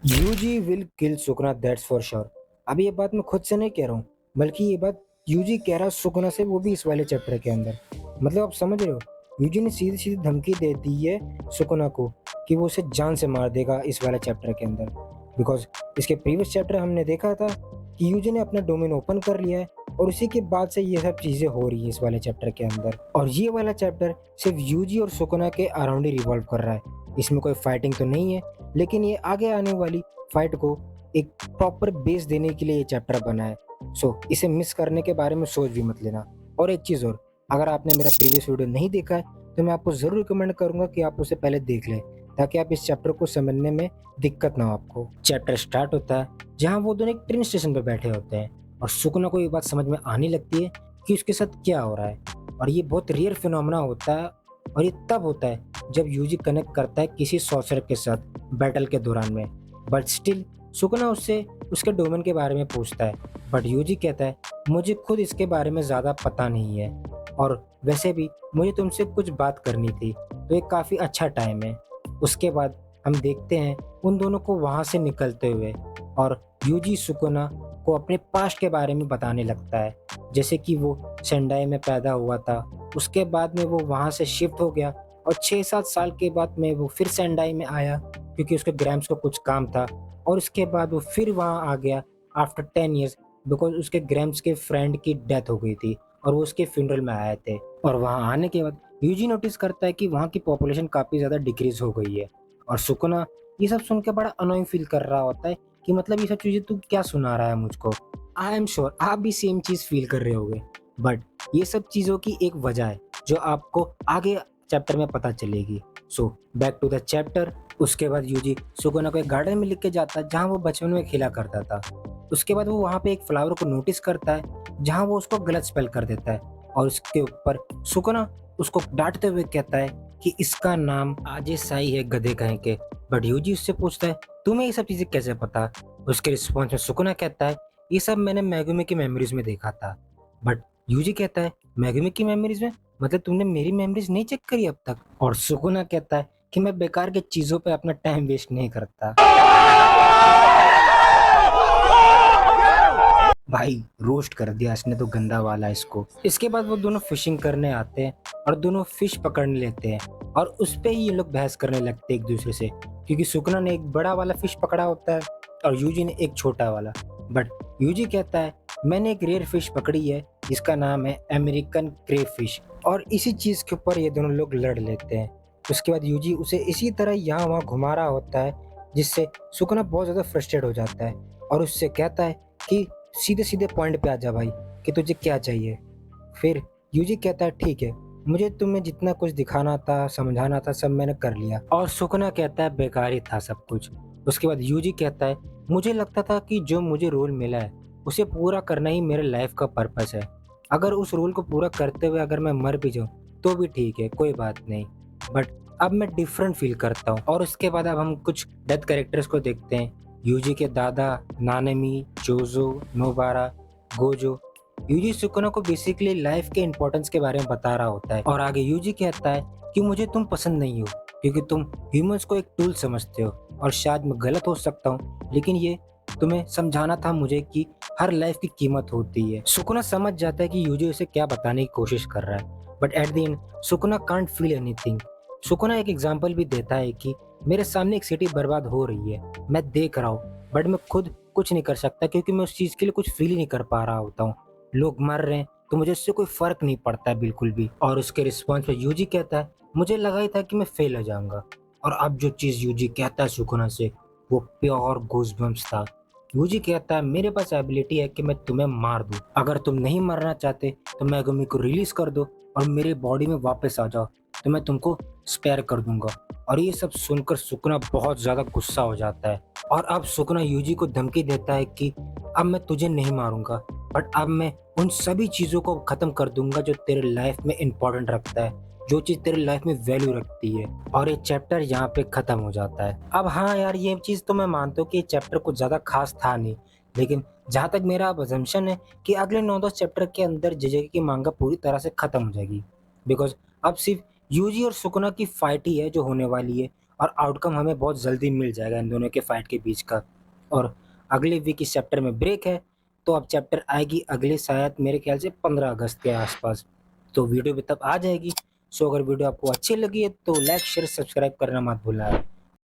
UG will kill Sukuna that's for sure. अब ये बात मैं खुद से नहीं कह रहा हूँ, बल्कि ये बात यूजी कह रहा है सुकना से, वो भी इस वाले चैप्टर के अंदर। मतलब आप समझ रहे हो, यूजी ने सीधी सीधी धमकी दे दी है सुकना को कि वो उसे जान से मार देगा इस वाले चैप्टर के अंदर। बिकॉज इसके प्रीवियस चैप्टर हमने देखा था कि यूजी ने अपना डोमेन ओपन कर लिया है, और उसी के बाद से ये सब चीजें हो रही है इस वाले चैप्टर के अंदर। और ये वाला चैप्टर सिर्फ यूजी और सुकना के अराउंड ही रिवॉल्व कर रहा है। इसमें कोई फाइटिंग तो नहीं है, लेकिन ये आगे आने वाली फाइट को एक प्रॉपर बेस देने के लिए ये चैप्टर बना है। सो इसे मिस करने के बारे में सोच भी मत लेना। और एक चीज़ और, अगर आपने मेरा प्रीवियस वीडियो नहीं देखा है तो मैं आपको ज़रूर रिकमेंड करूंगा कि आप उसे पहले देख लें, ताकि आप इस चैप्टर को समझने में दिक्कत ना हो आपको। चैप्टर स्टार्ट होता है जहाँ वो दोनों एक ट्रेन स्टेशन पर बैठे होते हैं, और सुकना को ये बात समझ में आने लगती है कि उसके साथ क्या हो रहा है। और ये बहुत रेयर फिनोमेना होता है, और ये तब होता है जब यूजी कनेक्ट करता है किसी सॉर्सर के साथ बैटल के दौरान में। बट स्टिल सुकना उससे उसके डोमेन के बारे में पूछता है, बट यूजी कहता है मुझे खुद इसके बारे में ज़्यादा पता नहीं है, और वैसे भी मुझे तुमसे कुछ बात करनी थी, तो ये काफ़ी अच्छा टाइम है। उसके बाद हम देखते हैं उन दोनों को वहाँ से निकलते हुए, और यूजी सुकना को अपने पास्ट के बारे में बताने लगता है, जैसे कि वो सेंडाई में पैदा हुआ था, उसके बाद में वो वहाँ से शिफ्ट हो गया, और 6-7 साल के बाद में वो फिर सेंडाई में आया क्योंकि उसके ग्रैम्स को कुछ काम था, और उसके बाद वो फिर वहाँ आ गया आफ्टर 10 इयर्स, बिकॉज़ उसके ग्रैम्स के फ्रेंड की डेथ हो गई थी और वो उसके फ्यूनरल में आए थे। और वहाँ आने के बाद यूजी नोटिस करता है कि वहाँ की पॉपुलेशन काफ़ी ज़्यादा डिक्रीज़ हो गई है, और सुकुना ये सब सुन के बड़ा अनोइंग फील कर रहा होता है कि मतलब ये सब चीज़ें तू क्या सुना रहा है मुझको। आई एम श्योर आप भी सेम चीज़ फील कर रहे होगे, बट ये सब चीज़ों की एक वजह है जो आपको आगे चैप्टर में पता चलेगी। So back to the chapter. उसके बाद यूजी सुगुना को एक गार्डन में लेके जाता है जहाँ वो बचपन में खेला करता था। उसके बाद वो वहाँ पे एक फ्लावर को नोटिस करता है जहाँ वो उसको गलत स्पेल कर देता है, और उसके ऊपर सुगुना उसको डांटते हुए कहता है कि इसका नाम आजे साई है, गधे कहीं के। बट यूजी उससे पूछता है तुम्हें ये सब चीजें कैसे पता। उसके रिस्पॉन्स में सुगुना कहता है ये सब मैंने मैगुमी की मेमोरीज में देखा था। बट यूजी कहता है मैगुमी की मेमोरीज में, मतलब तुमने मेरी मेमोरीज नहीं चेक करी अब तक। और सुगुना कहता है कि मैं बेकार के चीजों पे अपना टाइम वेस्ट नहीं करता। भाई रोस्ट कर दिया इसने तो, गंदा वाला इसको। इसके बाद वो दोनों फिशिंग करने आते हैं और दोनों फिश पकड़ने लेते हैं, और उस पे ही ये लोग बहस करने लगते हैं एक दूसरे से, क्योंकि सुकना ने एक बड़ा वाला फिश पकड़ा होता है और यूजी ने एक छोटा वाला। बट यूजी कहता है मैंने एक रेयर फिश पकड़ी है जिसका नाम है अमेरिकन क्रेफिश, और इसी चीज के ऊपर ये दोनों लोग लड़ लेते हैं। उसके बाद यूजी उसे इसी तरह यहाँ वहाँ घुमा रहा होता है, जिससे सुकना बहुत ज्यादा फ्रस्ट्रेट हो जाता है और उससे कहता है कि सीधे सीधे पॉइंट पे आ जा भाई, कि तुझे क्या चाहिए। फिर यूजी कहता है ठीक है, मुझे तुम्हें जितना कुछ दिखाना था समझाना था सब मैंने कर लिया। और सुकना कहता है बेकार ही था सब कुछ। उसके बाद यूजी कहता है मुझे लगता था कि जो मुझे रोल मिला है उसे पूरा करना ही मेरे लाइफ का पर्पस है। अगर उस रोल को पूरा करते हुए अगर मैं मर भी जाऊँ तो भी ठीक है, कोई बात नहीं। बट अब मैं डिफरेंट फील करता हूँ। और उसके बाद अब हम कुछ डेथ कैरेक्टर्स को देखते हैं। यूजी के दादा नानेमी, जोजो, नोबारा, गोजो। यूजी सुकुना को बेसिकली लाइफ के इम्पोर्टेंस के बारे में बता रहा होता है, और आगे यूजी कहता है कि मुझे तुम पसंद नहीं हो क्योंकि तुम ह्यूमंस को एक टूल समझते हो, और शायद मैं गलत हो सकता हूँ, लेकिन ये तुम्हें समझाना था मुझे कि हर लाइफ की कीमत होती है। सुकुना समझ जाता है कि यूजी उसे क्या बताने की कोशिश कर रहा है, but at the end Sukuna can't feel anything. Sukuna एक एग्जांपल भी देता है कि मेरे सामने एक सिटी बर्बाद हो रही है, मैं देख रहा हूँ, बट मैं खुद कुछ नहीं कर सकता क्योंकि मैं उस चीज के लिए कुछ फील ही नहीं कर पा रहा होता हूँ। लोग मर रहे हैं तो मुझे उससे कोई फर्क नहीं पड़ता है बिल्कुल भी। और उसके रिस्पॉन्स में यूजी कहता है मुझे लगा ही था कि मैं फेल हो जाऊंगा। और अब जो चीज यूजी कहता है सुकुना से, वो प्योर गूज़बम्प्स था। यूजी कहता है मेरे पास एबिलिटी है कि मैं तुम्हें मार दूं। अगर तुम नहीं मरना चाहते तो मैगुमी को रिलीज कर दो और मेरे बॉडी में वापस आ जाओ, तो मैं तुमको स्पेयर कर दूंगा। और ये सब सुनकर सुकना बहुत ज्यादा गुस्सा हो जाता है, और अब सुकना यूजी को धमकी देता है कि अब मैं तुझे नहीं मारूंगा, बट अब मैं उन सभी चीजों को खत्म कर दूंगा जो तेरे लाइफ में इंपॉर्टेंट रखता है, जो चीज तेरे लाइफ में वैल्यू रखती है। और ये चैप्टर यहाँ पे खत्म हो जाता है। अब हाँ यार, ये चीज तो मैं मानता हूँ कि ये चैप्टर कुछ ज्यादा खास था नहीं, लेकिन जहां तक मेरा अब अजम्पशन है कि अगले 9-10 चैप्टर के अंदर जेजेके की मांगा पूरी तरह से खत्म हो जाएगी, बिकॉज अब सिर्फ यूजी और सुकुना की फाइट ही है जो होने वाली है, और आउटकम हमें बहुत जल्दी मिल जाएगा इन दोनों के फाइट के बीच का। और अगले वीक इस चैप्टर में ब्रेक है, तो अब चैप्टर आएगी अगले शायद मेरे ख्याल से 15 अगस्त के आसपास, तो वीडियो भी तब आ जाएगी। सो अगर वीडियो आपको अच्छी लगी है तो लाइक शेयर सब्सक्राइब करना मत भूलना।